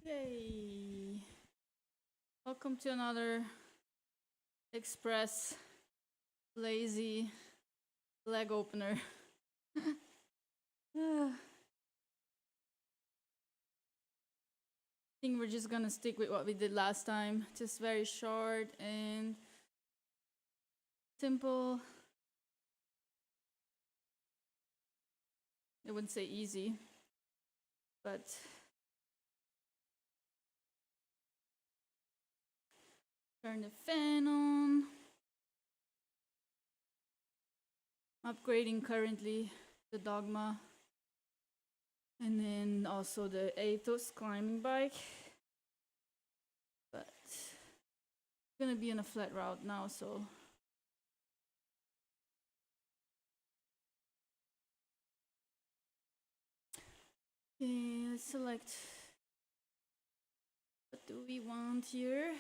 Okay, welcome to another Xpress lazy leg opener. I think we're just gonna stick with what we did last time, just very short and simple. I wouldn't say easy, but turn the fan on. Upgrading currently the Dogma, and then also the Athos climbing bike. But it's gonna be on a flat route now, so okay, let's select what do we want here.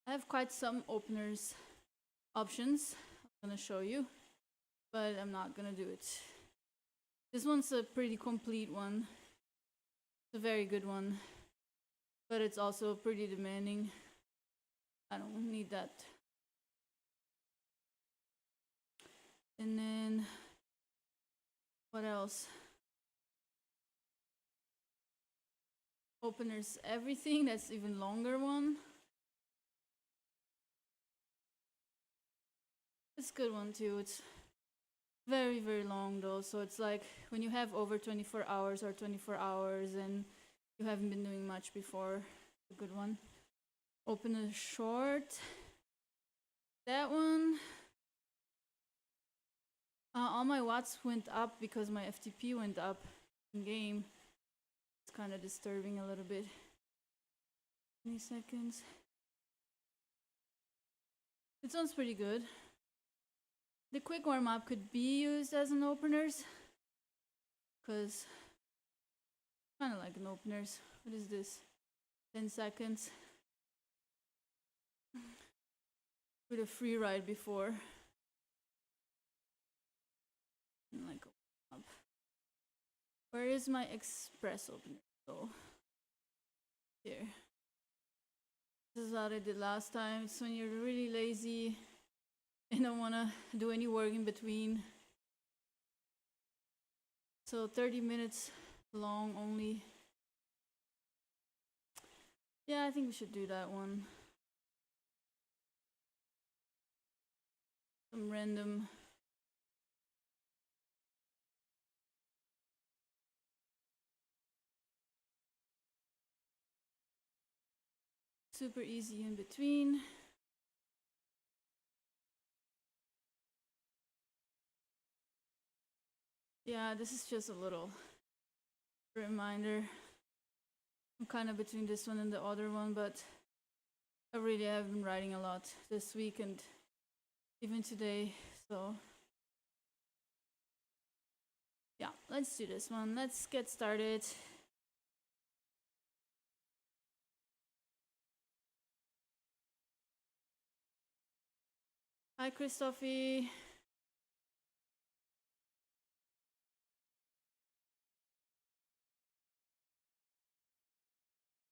I have quite some openers options I'm gonna show you, but I'm not gonna do it. This one's a pretty complete one. It's a very good one, but it's also pretty demanding. I don't need that. And then what else? Openers everything, that's even longer one. It's a good one too. It's very, very long though. So it's like when you have over 24 hours or 24 hours and you haven't been doing much before, a good one. Opener short. That one. All my watts went up because my FTP went up in game. It's kind of disturbing a little bit. 20 seconds. This one's pretty good. The quick warm-up could be used as an openers, because kind of like an openers. What is this? 10 seconds. With a free ride before. And like up. Where is my Xpress opener? Oh, here. This is what I did last time. It's when you're really lazy and don't want to do any work in between. So 30 minutes long only. Yeah, I think we should do that one. Some random. Super easy in between. Yeah, this is just a little reminder. I'm kind of between this one and the other one, but I really have been writing a lot this week and even today, so yeah, let's do this one. Let's get started. Hi, Christophe.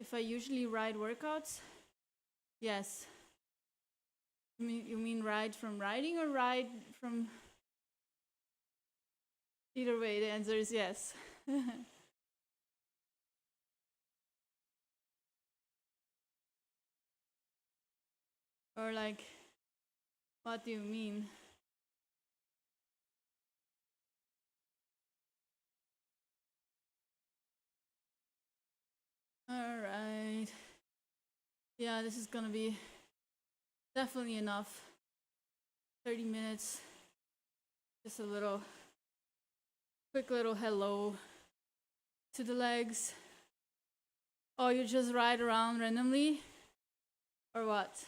If I usually ride workouts? Yes. You mean ride from riding or ride from... Either way, the answer is yes. Or like, what do you mean? All right. Yeah, this is gonna be definitely enough. 30 minutes. Just a little, quick little hello to the legs. Oh, you just ride around randomly? Or what?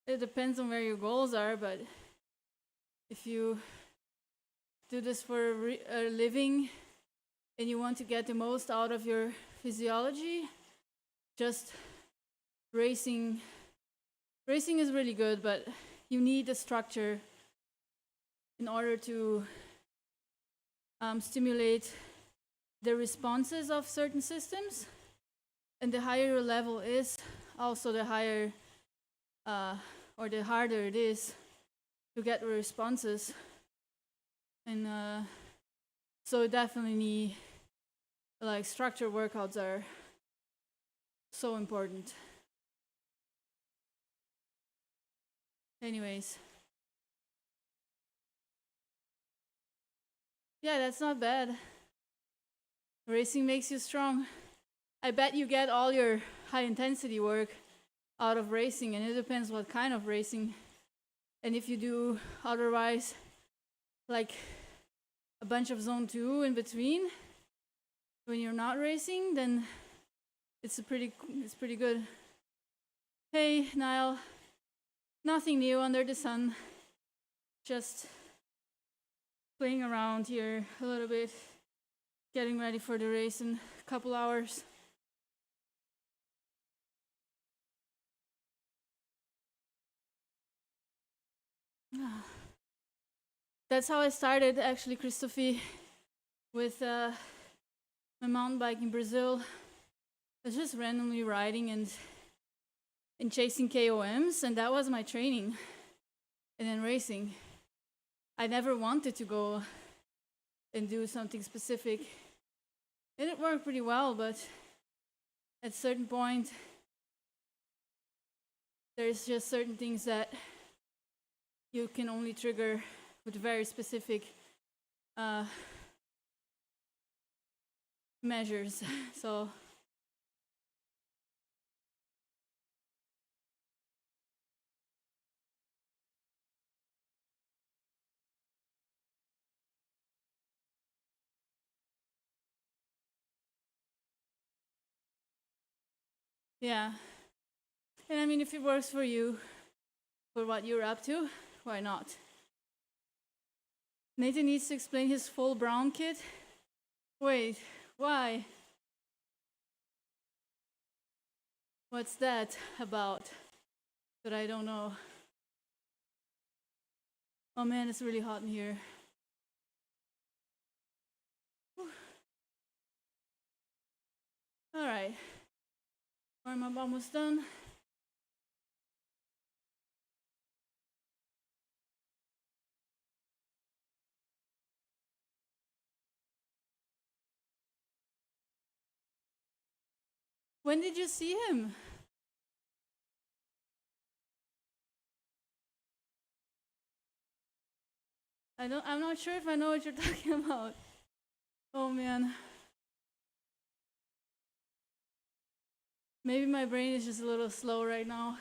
It depends on where your goals are, but if you do this for a living and you want to get the most out of your physiology, just racing is really good, but you need a structure in order to stimulate the responses of certain systems. And the higher your level is, also the higher or the harder it is to get the responses. And so definitely, like, structured workouts are so important. Anyways. Yeah, that's not bad. Racing makes you strong. I bet you get all your high intensity work out of racing, and it depends what kind of racing. And if you do otherwise, like a bunch of zone 2 in between when you're not racing, then it's pretty good. Hey, Niall. Nothing new under the sun. Just playing around here a little bit, getting ready for the race in a couple hours. That's how I started, actually, Christophe, with my mountain bike in Brazil. I was just randomly riding and chasing KOMs, and that was my training. And then racing. I never wanted to go and do something specific. And it worked pretty well, but at a certain point, there's just certain things that you can only trigger with very specific measures. So yeah. And I mean, if it works for you, for what you're up to, why not? Nathan needs to explain his full brown kit. Wait, why? What's that about that I don't know? Oh man, it's really hot in here. Whew. All right, warm up almost done. When did you see him? I'm not sure if I know what you're talking about. Oh man. Maybe my brain is just a little slow right now.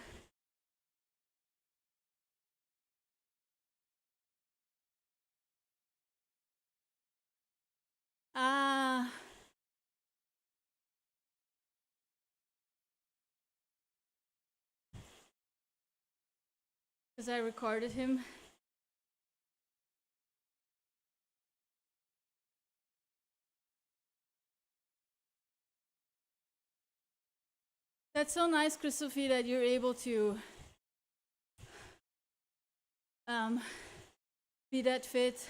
Ah. Because I recorded him. That's so nice, Christophe, that you're able to be that fit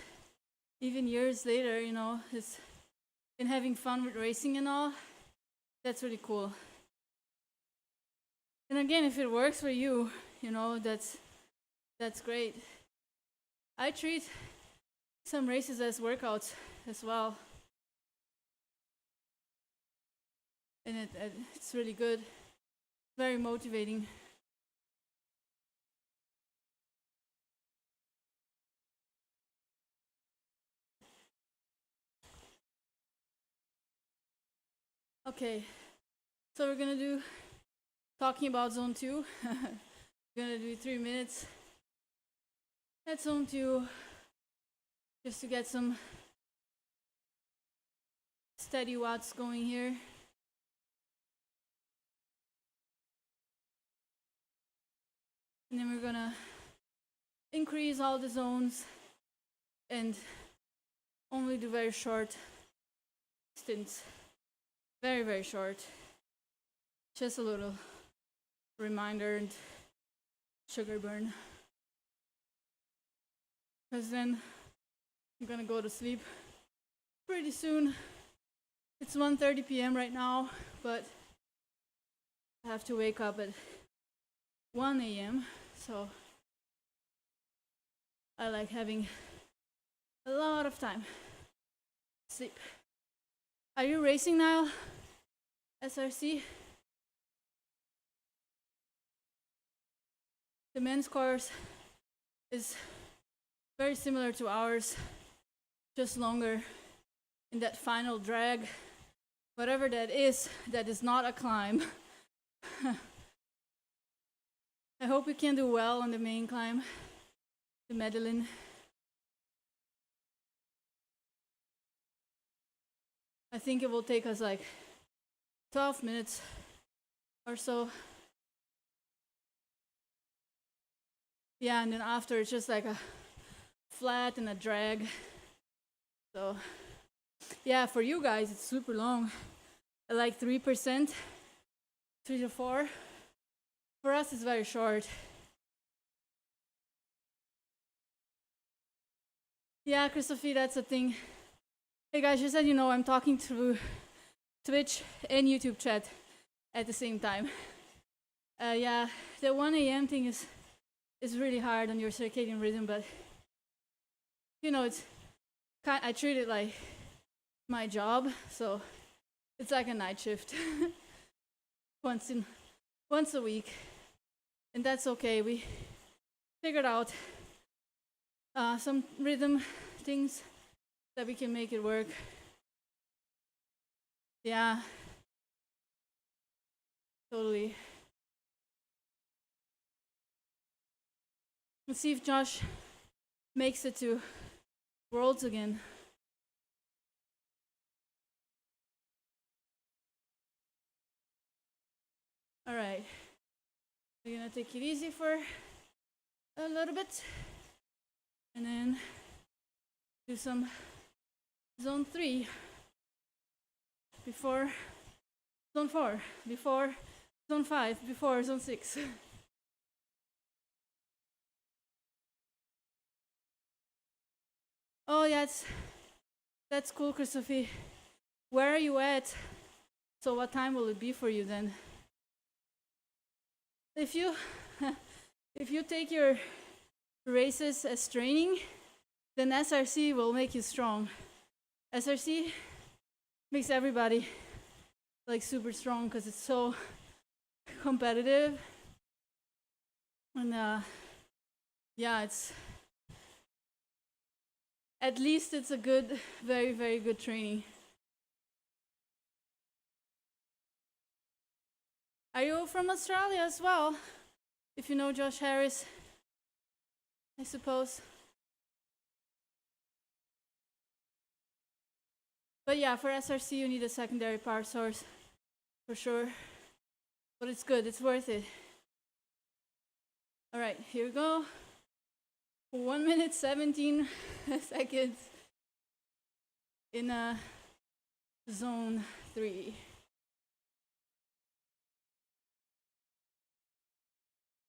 even years later, you know, and having fun with racing and all. That's really cool. And again, if it works for you, you know, that's great. I treat some races as workouts as well. And it's really good. Very motivating. Okay, so we're gonna do talking about zone 2. We're gonna do 3 minutes at zone 2 just to get some steady watts going here. And then we're gonna increase all the zones and only do very short stints. Very, very short. Just a little reminder and sugar burn. Because then I'm gonna go to sleep pretty soon. It's 1:30 p.m. right now, but I have to wake up at 1 a.m. So I like having a lot of time to sleep. Are you racing now, SRC? The men's course is very similar to ours, just longer in that final drag, whatever that is not a climb. I hope you can do well on the main climb, the Medellin. I think it will take us like 12 minutes or so. Yeah, and then after it's just like a flat and a drag. So yeah, for you guys it's super long, like 3%, 3 to 4. For us it's very short. Yeah, Christophe, that's the thing. Hey guys, just so you know, I'm talking through Twitch and YouTube chat at the same time. Yeah, the 1 a.m. thing is really hard on your circadian rhythm, but you know, I treat it like my job, so it's like a night shift once a week, and that's okay. We figured out some rhythm things that we can make it work. Yeah, totally. Let's see if Josh makes it to Worlds again. All right, we're gonna take it easy for a little bit, and then do some zone 3 before zone 4, before zone 5, before zone 6. Oh yeah, that's cool, Christophe. Where are you at? So what time will it be for you then? If you take your races as training, then SRC will make you strong. SRC makes everybody like super strong because it's so competitive, and yeah, it's at least it's a good, very, very good training. Are you from Australia as well? If you know Josh Harris, I suppose. But yeah, for SRC you need a secondary power source, for sure. But it's good, it's worth it. All right, here we go. 1 minute 17 seconds in zone 3.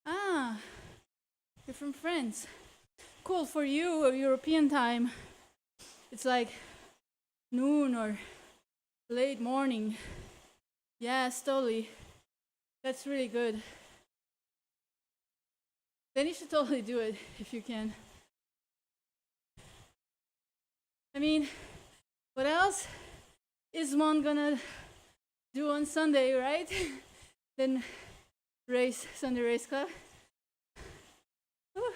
Ah, you're from France. Cool, for you, European time, it's like noon or late morning. Yes, totally. That's really good. Then you should totally do it if you can. I mean, what else is one gonna do on Sunday, right? Then race, Sunday Race Club. Whew.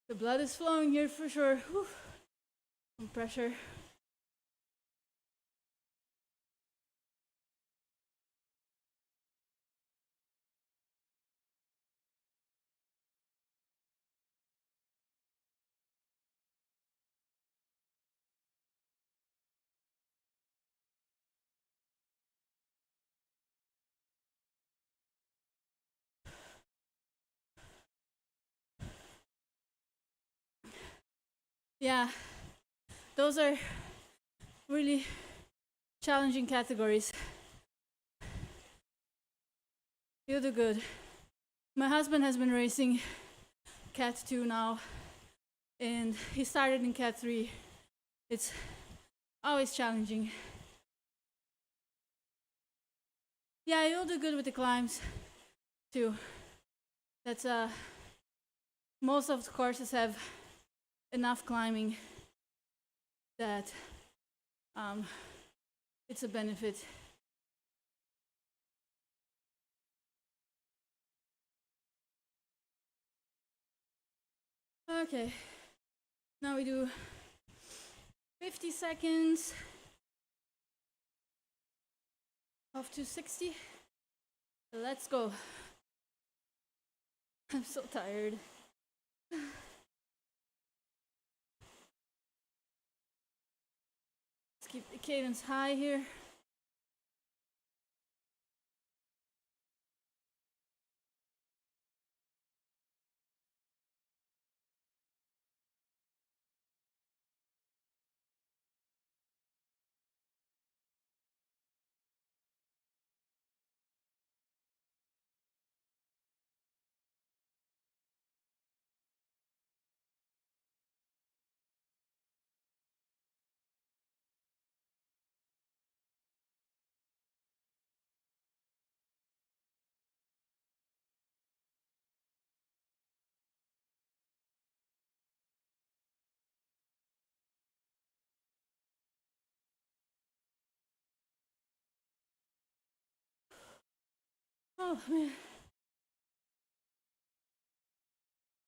The blood is flowing here for sure. Whew. Some pressure. Yeah, those are really challenging categories. You do good. My husband has been racing Cat 2 now and he started in Cat 3. It's always challenging. Yeah, you'll do good with the climbs too. That's most of the courses have enough climbing that it's a benefit. Okay, now we do 50 seconds of 260. Let's go. I'm so tired. Let's keep the cadence high here. Oh man.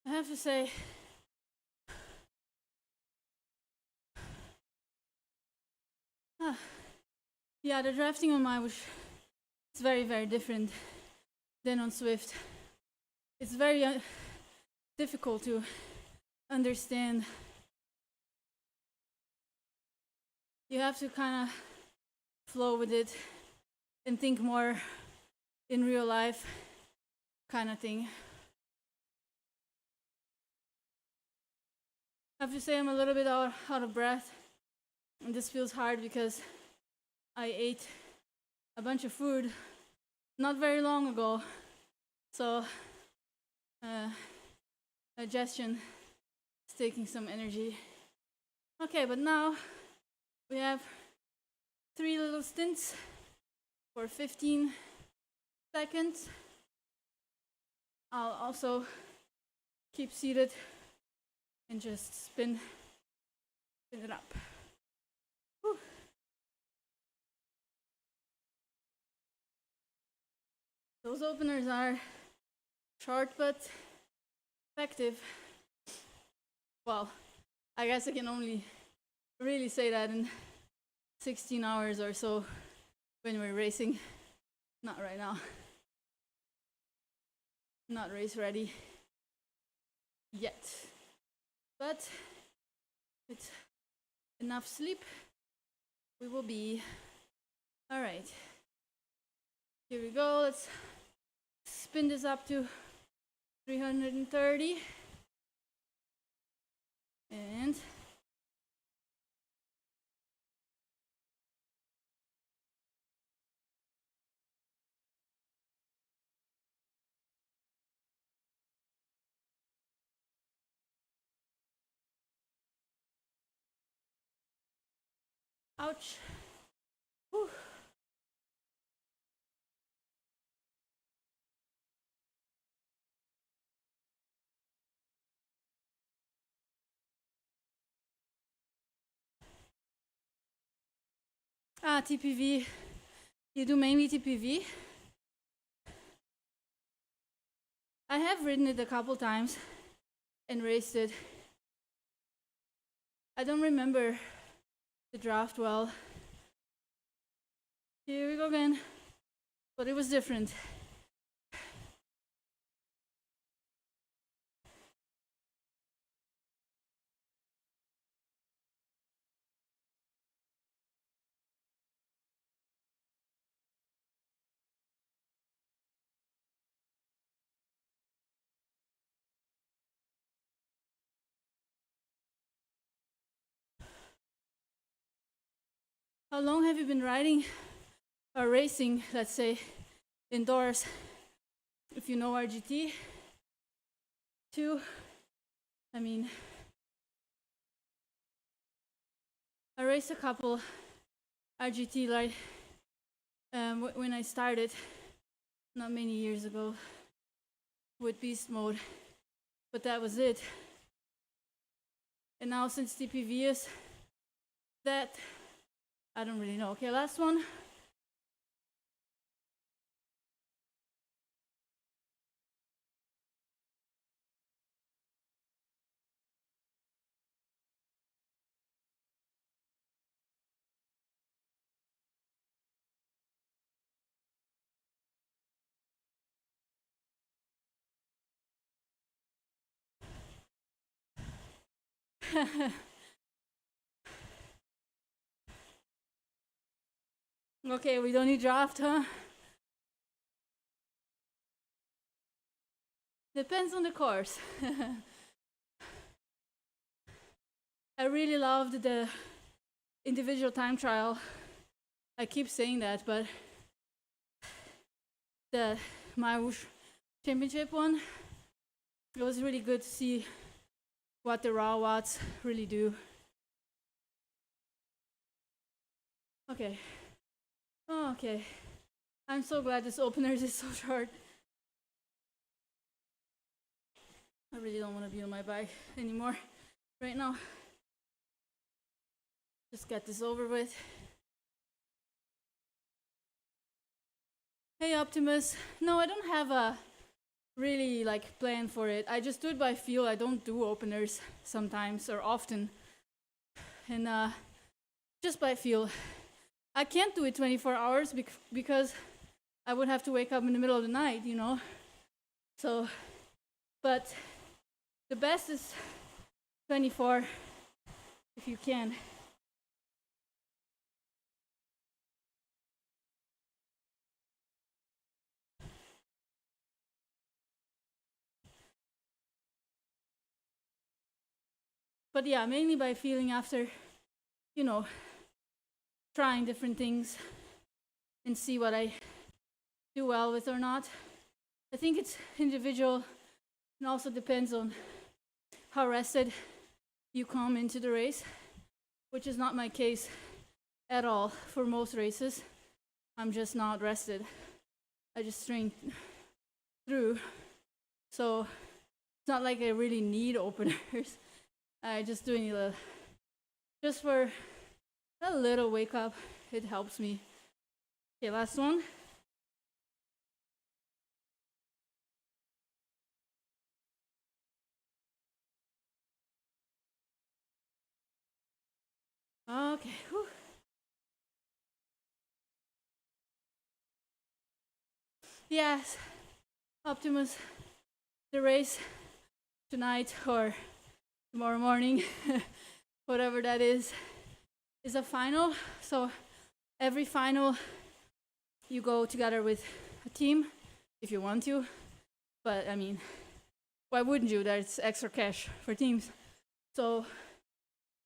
I have to say, yeah, the drafting on my is very, very different than on Swift. It's very difficult to understand. You have to kind of flow with it and think more in real life kind of thing. I have to say I'm a little bit out of breath, and this feels hard because I ate a bunch of food not very long ago, so digestion is taking some energy. Okay, but now we have 3 little stints for 15 seconds. I'll also keep seated and just spin it up. Whew. Those openers are short but effective. Well, I guess I can only really say that in 16 hours or so when we're racing. Not right now. Not race ready yet. But with enough sleep, we will be all right. Here we go. Let's spin this up to 330. And ouch. Whew. TPV. You do mainly TPV? I have ridden it a couple times and raced it. I don't remember the draft well. Here we go again. But it was different. How long have you been riding or racing, let's say, indoors? If you know RGT, 2, I mean, I raced a couple RGT like when I started, not many years ago, with beast mode, but that was it. And now since TPV is that, I don't really know. Okay, last one. Okay, we don't need draft, huh? Depends on the course. I really loved the individual time trial. I keep saying that, but the Maiwush championship one, it was really good to see what the raw watts really do. Okay. Oh, okay. I'm so glad this openers is so short. I really don't want to be on my bike anymore right now. Just get this over with. Hey Optimus. No, I don't have a really plan for it. I just do it by feel. I don't do openers sometimes or often. And just by feel. I can't do it 24 hours because I would have to wake up in the middle of the night, you know. So, but the best is 24 if you can. But yeah, mainly by feeling after, you know, trying different things and see what I do well with or not. I think it's individual and also depends on how rested you come into the race, which is not my case at all for most races. I'm just not rested. I just train through. So it's not like I really need openers. I just do need just for a little wake up. It helps me. Okay, last one. Okay. Whew. Yes, Optimus, the race tonight or tomorrow morning, whatever that is a final. So every final you go together with a team if you want to. But I mean, why wouldn't you? There's extra cash for teams. So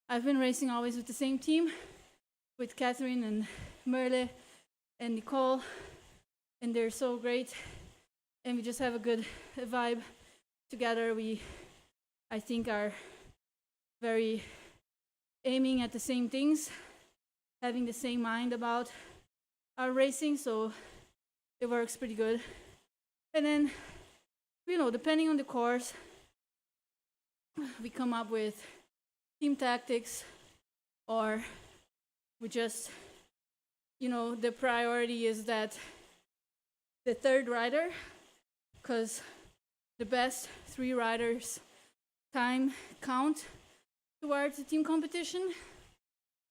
I've been racing always with the same team, with Catherine and Merle and Nicole, and they're so great. And we just have a good vibe together. We, I think, are very aiming at the same things, having the same mind about our racing, so it works pretty good. And then, you know, depending on the course, we come up with team tactics, or we just, you know, the priority is that the third rider, because the best 3 riders time count towards the team competition,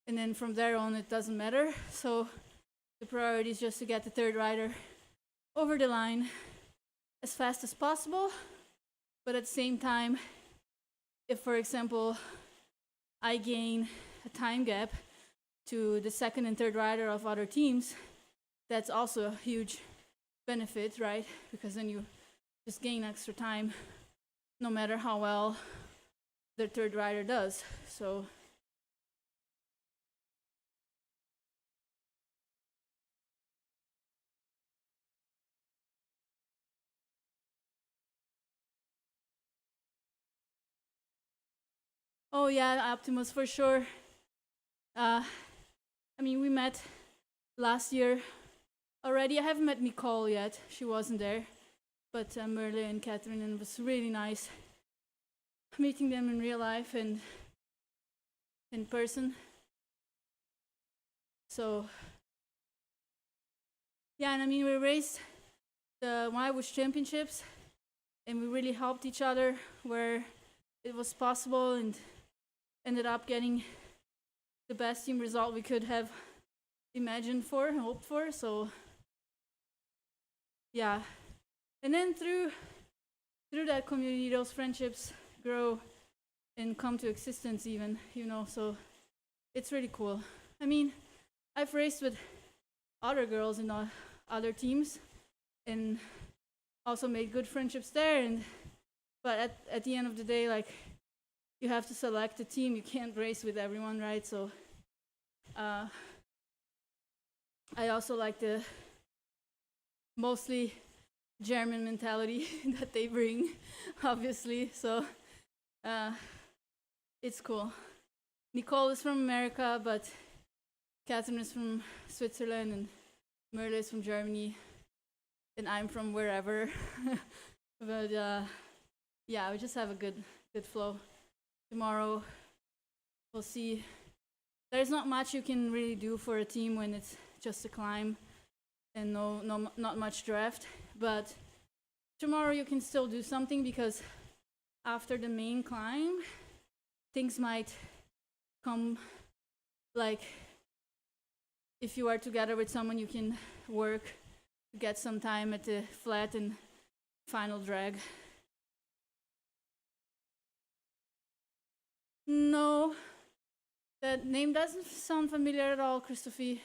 and then from there on it doesn't matter. So the priority is just to get the third rider over the line as fast as possible. But at the same time, if for example I gain a time gap to the second and third rider of other teams, that's also a huge benefit, right? Because then you just gain extra time no matter how well the third rider does. So oh yeah, Optimus for sure. I mean, we met last year already. I haven't met Nicole yet. She wasn't there. But Merle and Catherine, and it was really nice meeting them in real life and in person. So, yeah, and I mean, we raced the Irish Championships, and we really helped each other where it was possible, and ended up getting the best team result we could have imagined for and hoped for. So, yeah. And then through that community, those friendships grow and come to existence even, so it's really cool. I mean, I've raced with other girls in other teams and also made good friendships there, but at the end of the day, like, you have to select a team. You can't race with everyone, right? So I also like the mostly German mentality that they bring, obviously. So it's cool. Nicole is from America, but Catherine is from Switzerland, and Merle is from Germany, and I'm from wherever. But yeah, we just have a good flow. Tomorrow, we'll see. There's not much you can really do for a team when it's just a climb and not much draft. But tomorrow you can still do something, because after the main climb, things might come, like if you are together with someone, you can work to get some time at the flat and final drag. No, that name doesn't sound familiar at all, Christophe.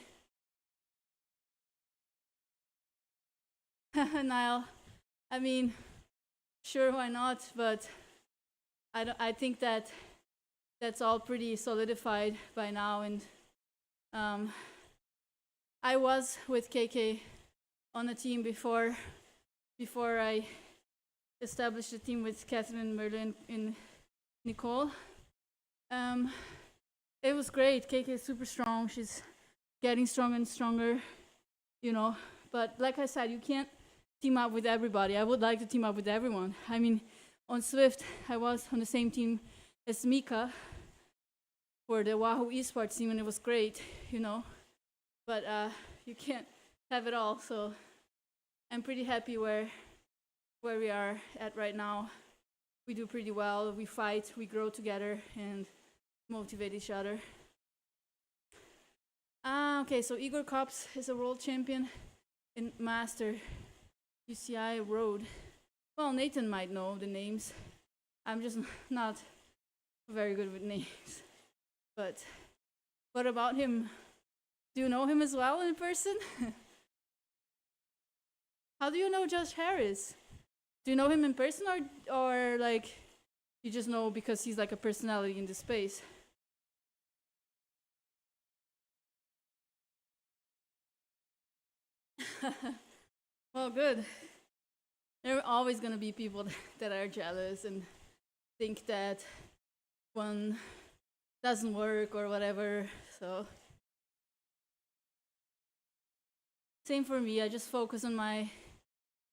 Niall, I mean, sure, why not? But I think that's all pretty solidified by now. And I was with KK on a team before I established a team with Catherine, Merlin, and Nicole. It was great. KK is super strong. She's getting stronger and stronger, But like I said, you can't team up with everybody. I would like to team up with everyone. I mean, on Swift, I was on the same team as Mika for the Wahoo Esports team, and it was great, But you can't have it all. So I'm pretty happy where we are at right now. We do pretty well. We fight, we grow together, and motivate each other. Okay, so Igor Kops is a world champion in Master UCI Road. Well, Nathan might know the names. I'm just not very good with names. But what about him? Do you know him as well in person? How do you know Josh Harris? Do you know him in person, or like you just know because he's like a personality in the space? Well, good. There are always going to be people that are jealous and think that one doesn't work or whatever. So same for me. I just focus on my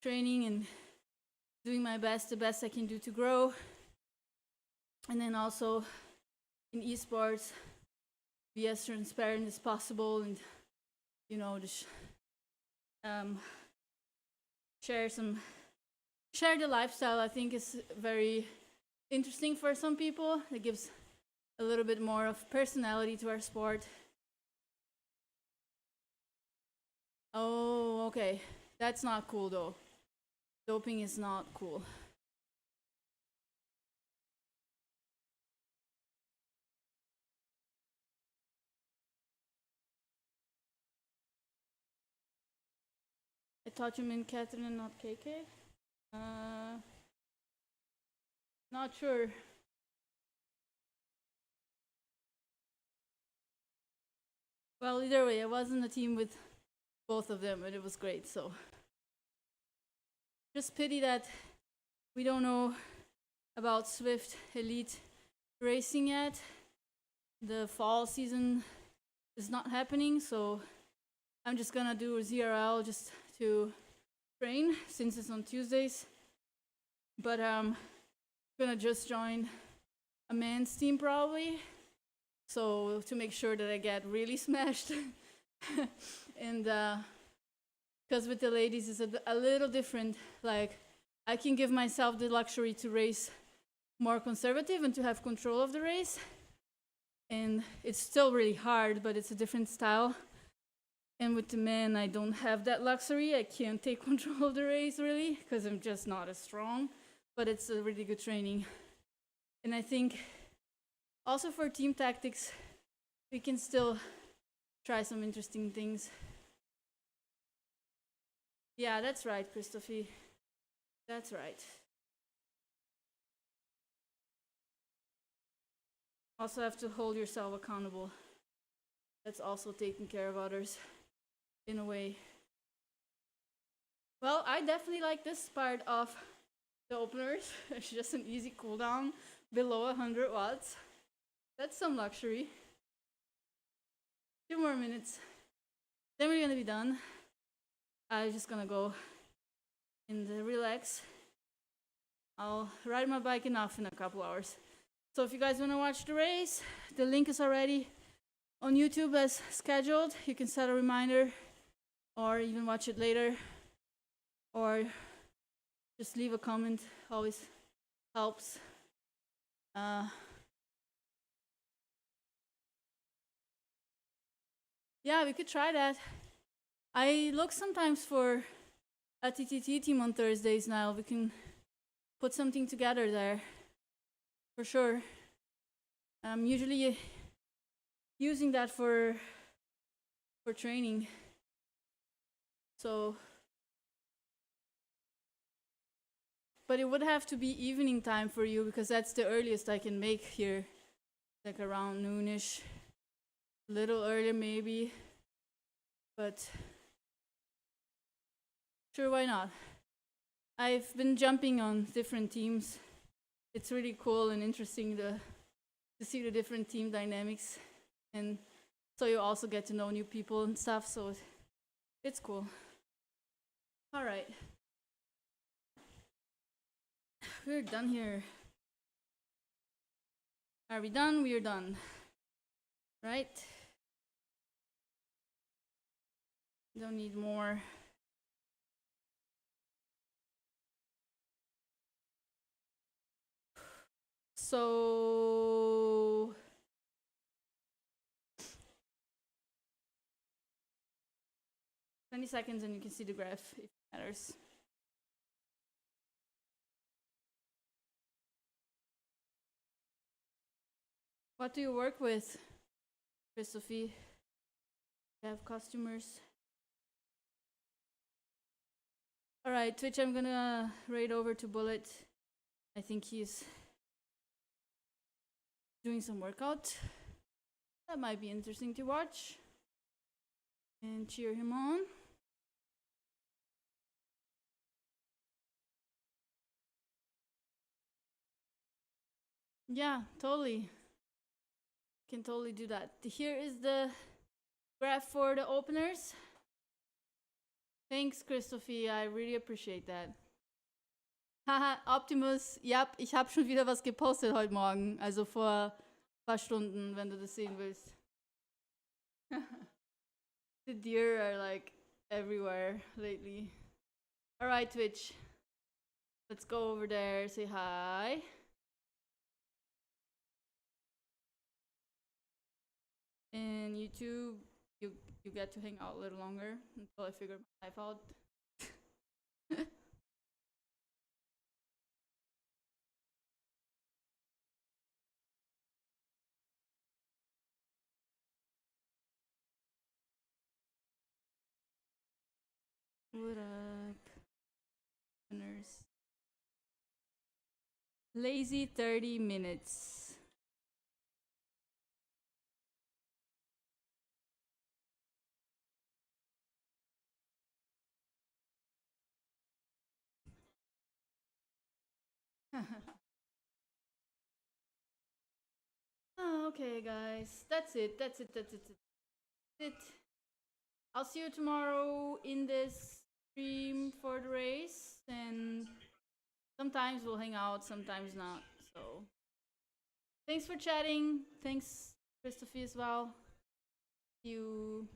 training and doing my best, the best I can do to grow. And then also in esports, be as transparent as possible, and just share the lifestyle. I think is very interesting for some people. It gives a little bit more of personality to our sport. Oh, okay. That's not cool though. Doping is not cool. I thought you meant Catherine and not KK? Not sure. Well, either way, I was in a team with both of them, and it was great. So just pity that we don't know about Swift Elite racing yet. The fall season is not happening, so I'm just gonna do ZRL just to train since it's on Tuesdays. But I'm gonna just join a men's team probably, so to make sure that I get really smashed. And because with the ladies it's a little different. Like, I can give myself the luxury to race more conservative and to have control of the race, and it's still really hard, but it's a different style. And with the men, I don't have that luxury. I can't take control of the race really because I'm just not as strong, but it's a really good training. And I think also for team tactics, we can still try some interesting things. Yeah, that's right, Christophe. That's right. Also have to hold yourself accountable. That's also taking care of others in a way. Well, I definitely like this part of the openers. It's just an easy cooldown below 100 watts. That's some luxury. 2 more minutes. Then we're gonna be done. I'm just gonna go and relax. I'll ride my bike enough in a couple hours. So if you guys wanna watch the race, the link is already on YouTube as scheduled. You can set a reminder or even watch it later, or just leave a comment, always helps. Yeah, we could try that. I look sometimes for a TTT team on Thursdays now. We can put something together there, for sure. I'm usually using that for training. So, but it would have to be evening time for you because that's the earliest I can make here, like around noonish. A little earlier maybe, but sure, why not? I've been jumping on different teams. It's really cool and interesting to see the different team dynamics, and so you also get to know new people and stuff, so it's cool. All right, we're done here. Are we done? We are done, right? Don't need more. So 20 seconds and you can see the graph if it matters. What do you work with, Christophe? You have customers? All right, Twitch, I'm gonna raid over to Bullet. I think he's doing some workout. That might be interesting to watch. And cheer him on. Yeah, totally. Can totally do that. Here is the graph for the openers. Thanks, Christophe. I really appreciate that. Haha, Optimus. Ja, ich habe schon wieder was gepostet heute Morgen. Also vor ein paar Stunden, wenn du das sehen willst. The deer are like everywhere lately. All right, Twitch. Let's go over there, say hi. And YouTube, you get to hang out a little longer until I figure my life out. What up, winners? Lazy 30 minutes. Oh, okay, guys. That's it. it. I'll see you tomorrow in this stream for the race, and sometimes we'll hang out, sometimes not. So thanks for chatting. Thanks, Christopher, as well. See you.